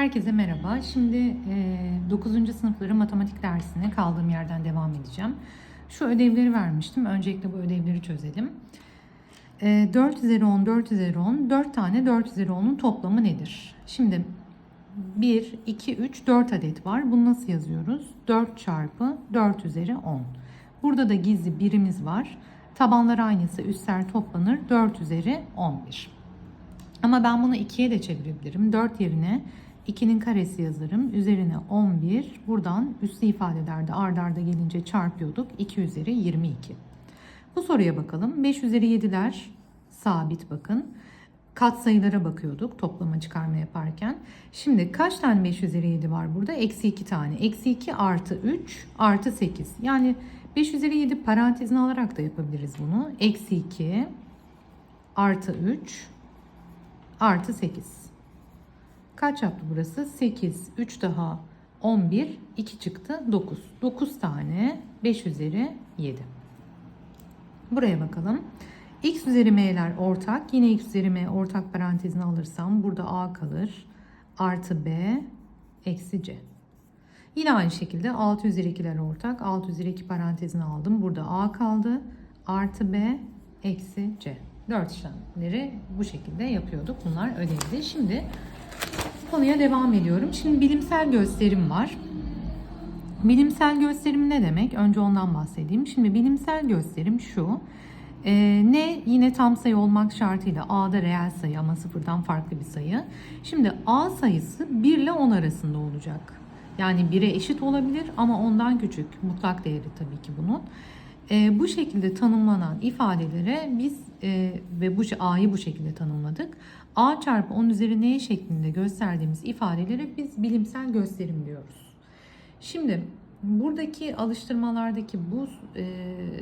Herkese merhaba. Şimdi 9. sınıfların matematik dersine kaldığım yerden devam edeceğim. Şu ödevleri vermiştim. Öncelikle bu ödevleri çözelim. 4 üzeri 10, 4 üzeri 10, 4 tane 4 üzeri 10'un toplamı nedir? Şimdi 1, 2, 3, 4 adet var. Bunu nasıl yazıyoruz? 4 çarpı 4 üzeri 10. Burada da gizli birimiz var. Tabanlar aynıysa üstler toplanır. 4 üzeri 11. Ama ben bunu 2'ye de çevirebilirim. 4 yerine 2'nin karesi yazarım. Üzerine 11. Buradan üslü ifadelerde ard arda gelince çarpıyorduk. 2 üzeri 22. Bu soruya bakalım. 5 üzeri 7'ler sabit bakın. Katsayılara bakıyorduk toplama çıkarma yaparken. Şimdi kaç tane 5 üzeri 7 var burada? Eksi 2 tane. Eksi 2 artı 3 artı 8. Yani 5 üzeri 7 parantezine alarak da yapabiliriz bunu. Eksi 2 artı 3 artı 8. Kaç yaptı burası? 8, 3 daha 11, 2 çıktı 9. 9 tane 5 üzeri 7. Buraya bakalım. X üzeri m'ler ortak. Yine x üzeri m ortak parantezine alırsam burada a kalır. Artı b eksi c. Yine aynı şekilde 6 üzeri 2'ler ortak. 6 üzeri 2 parantezine aldım. Burada a kaldı. Artı b eksi c. 4 işlemleri bu şekilde yapıyorduk. Bunlar ödevdi. Şimdi konuya devam ediyorum. Şimdi bilimsel gösterim var. Bilimsel gösterim ne demek? Önce ondan bahsedeyim. Şimdi bilimsel gösterim şu. Ne yine tam sayı olmak şartıyla a'da reel sayı ama sıfırdan farklı bir sayı. Şimdi a sayısı 1 ile 10 arasında olacak. Yani 1'e eşit olabilir ama ondan küçük. Mutlak değeri tabii ki bunun. Bu şekilde tanımlanan ifadelere biz ve bu a'yı bu şekilde tanımladık. A çarpı 10 üzeri n şeklinde gösterdiğimiz ifadelere biz bilimsel gösterim diyoruz. Şimdi buradaki alıştırmalardaki bu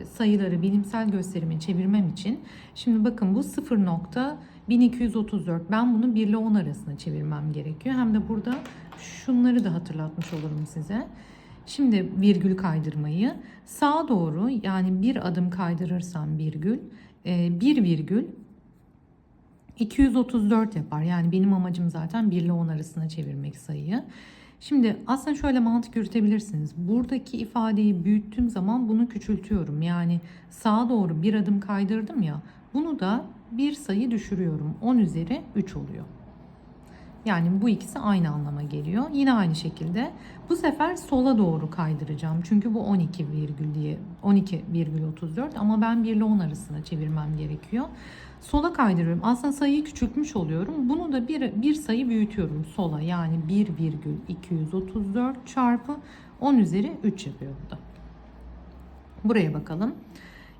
sayıları bilimsel gösterime çevirmem için şimdi bakın bu 0.1234 ben bunu 1 ile 10 arasında çevirmem gerekiyor. Hem de burada şunları da hatırlatmış olurum size. Şimdi virgül kaydırmayı sağa doğru yani bir adım kaydırırsam virgül 1 virgül 234 yapar. Yani benim amacım zaten 1 ile 10 arasına çevirmek sayıyı. Şimdi aslında şöyle mantık yürütebilirsiniz. Buradaki ifadeyi büyüttüğüm zaman bunu küçültüyorum. Yani sağa doğru bir adım kaydırdım ya. Bunu da bir sayı düşürüyorum. 10 üzeri 3 oluyor. Yani bu ikisi aynı anlama geliyor. Yine aynı şekilde bu sefer sola doğru kaydıracağım. Çünkü bu 12,34 ama ben 1 ile 10 arasına çevirmem gerekiyor. Sola kaydırıyorum. Aslında sayıyı küçültmüş oluyorum. Bunu da bir sayı büyütüyorum sola. Yani 1,234 çarpı 10 üzeri 3 yapıyor bu da. Buraya bakalım.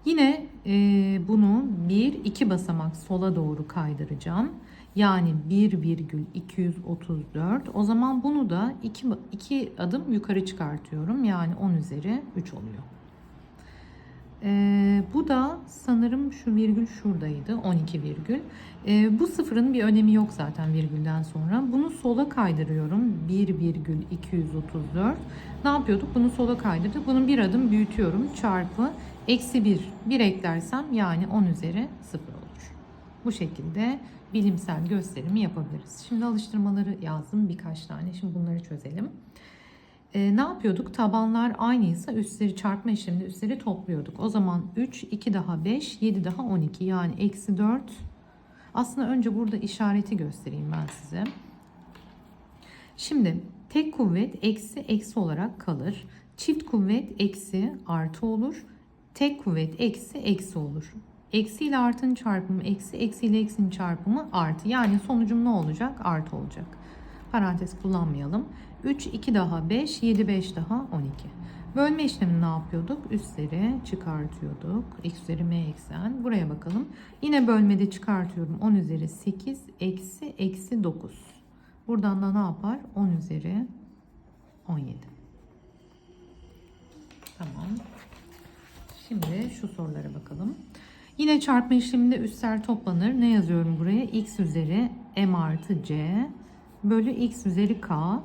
Yine bunu 2 basamak sola doğru kaydıracağım. Yani 1,234. O zaman bunu da 2 adım yukarı çıkartıyorum. Yani 10 üzeri 3 oluyor. Bu da sanırım şu virgül şuradaydı. 12 virgül. Bu sıfırın bir önemi yok zaten virgülden sonra. Bunu sola kaydırıyorum. 1,234. Ne yapıyorduk? Bunu sola kaydırdık. Bunu bir adım büyütüyorum. Çarpı eksi 1. 1 eklersem yani 10 üzeri 0 olur. Bu şekilde bilimsel gösterimi yapabiliriz. Şimdi alıştırmaları yazdım birkaç tane. Şimdi bunları çözelim. Ne yapıyorduk? Tabanlar aynıysa üstleri çarpma işleminde üstleri topluyorduk. O zaman 3, 2 daha 5, 7 daha 12 yani eksi 4. Aslında önce burada işareti göstereyim ben size. Şimdi tek kuvvet eksi eksi olarak kalır. Çift kuvvet eksi artı olur. Tek kuvvet eksi eksi olur. Eksi ile artının çarpımı eksi, eksi ile eksinin çarpımı artı. Yani sonucum ne olacak? Artı olacak. Parantez kullanmayalım. 3, 2 daha 5, 7, 5 daha 12. Bölme işlemini ne yapıyorduk? Üstleri çıkartıyorduk. X üzeri m eksen. Buraya bakalım. Yine bölmede çıkartıyorum. 10 üzeri 8 eksi eksi 9. Buradan da ne yapar? 10 üzeri 17. Tamam. Şimdi şu sorulara bakalım. Yine çarpma işleminde üstler toplanır. Ne yazıyorum buraya? X üzeri m artı c bölü x üzeri k.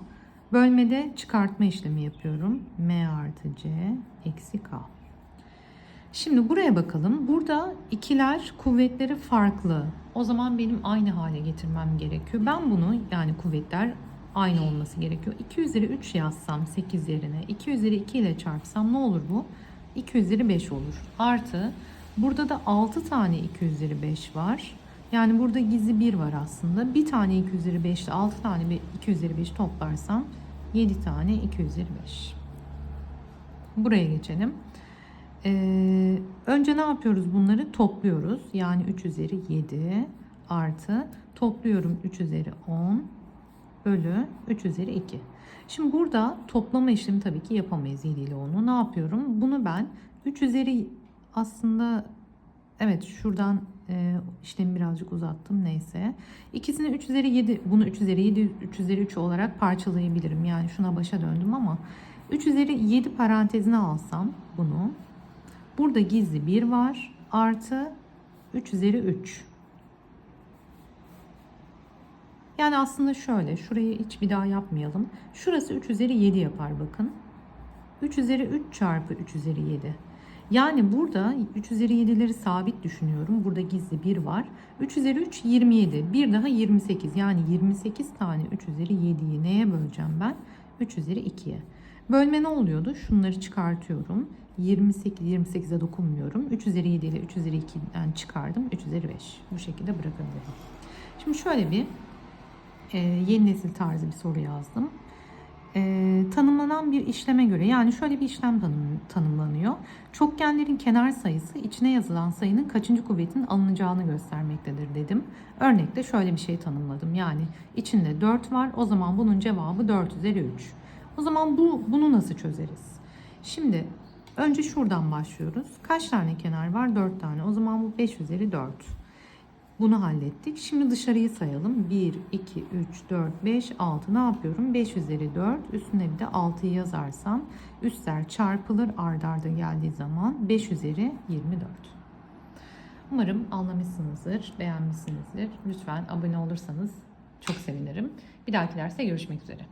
Bölmede çıkartma işlemi yapıyorum. M artı c eksi k. Şimdi buraya bakalım. Burada ikiler kuvvetleri farklı. O zaman benim aynı hale getirmem gerekiyor. Ben bunu yani kuvvetler aynı olması gerekiyor. 2 üzeri 3 yazsam 8 yerine 2 üzeri 2 ile çarpsam ne olur bu? 2 üzeri 5 olur. Artı burada da 6 tane 2 üzeri 5 var. Yani burada gizli 1 var aslında. Bir tane 2 üzeri 5 ile 6 tane 2 üzeri 5 toplarsam 7 tane 2 üzeri 5. Buraya geçelim. Önce ne yapıyoruz? Bunları topluyoruz. Yani 3 üzeri 7 artı topluyorum 3 üzeri 10 bölü 3 üzeri 2. Şimdi burada toplama işlemi tabii ki yapamayız 7 ile 10'u. Ne yapıyorum? Bunu ben 3 üzeri aslında evet şuradan işlemi birazcık uzattım neyse. İkisini 3 üzeri 7 bunu 3 üzeri 7 3 üzeri 3 olarak parçalayabilirim. Yani şuna başa döndüm ama 3 üzeri 7 parantezine alsam bunu. Burada gizli 1 var artı 3 üzeri 3. Yani aslında şöyle şurayı hiç bir daha yapmayalım. Şurası 3 üzeri 7 yapar bakın. 3 üzeri 3 çarpı 3 üzeri 7. Yani burada 3 üzeri 7'leri sabit düşünüyorum. Burada gizli 1 var. 3 üzeri 3 27. Bir daha 28. Yani 28 tane 3 üzeri 7'yi neye böleceğim ben? 3 üzeri 2'ye. Bölme ne oluyordu? Şunları çıkartıyorum. 28'e dokunmuyorum. 3 üzeri 7 ile 3 üzeri 2'den çıkardım. 3 üzeri 5. Bu şekilde bırakabilirim. Şimdi şöyle bir yeni nesil tarzı bir soru yazdım. Tanımlanan bir işleme göre yani şöyle bir işlem tanımlanıyor. Çokgenlerin kenar sayısı içine yazılan sayının kaçıncı kuvvetin alınacağını göstermektedir dedim. Örnekte şöyle bir şey tanımladım. Yani içinde 4 var. O zaman bunun cevabı 4 üzeri 3. O zaman bunu nasıl çözeriz? Şimdi önce şuradan başlıyoruz. Kaç tane kenar var? 4 tane. O zaman bu 5 üzeri 4. Bunu hallettik. Şimdi dışarıyı sayalım. 1, 2, 3, 4, 5, 6. Ne yapıyorum? 5 üzeri 4. Üstüne bir de 6'yı yazarsam üstler çarpılır ard arda geldiği zaman 5 üzeri 24. Umarım anlamışsınızdır, beğenmişsinizdir. Lütfen abone olursanız çok sevinirim. Bir dahaki derste görüşmek üzere.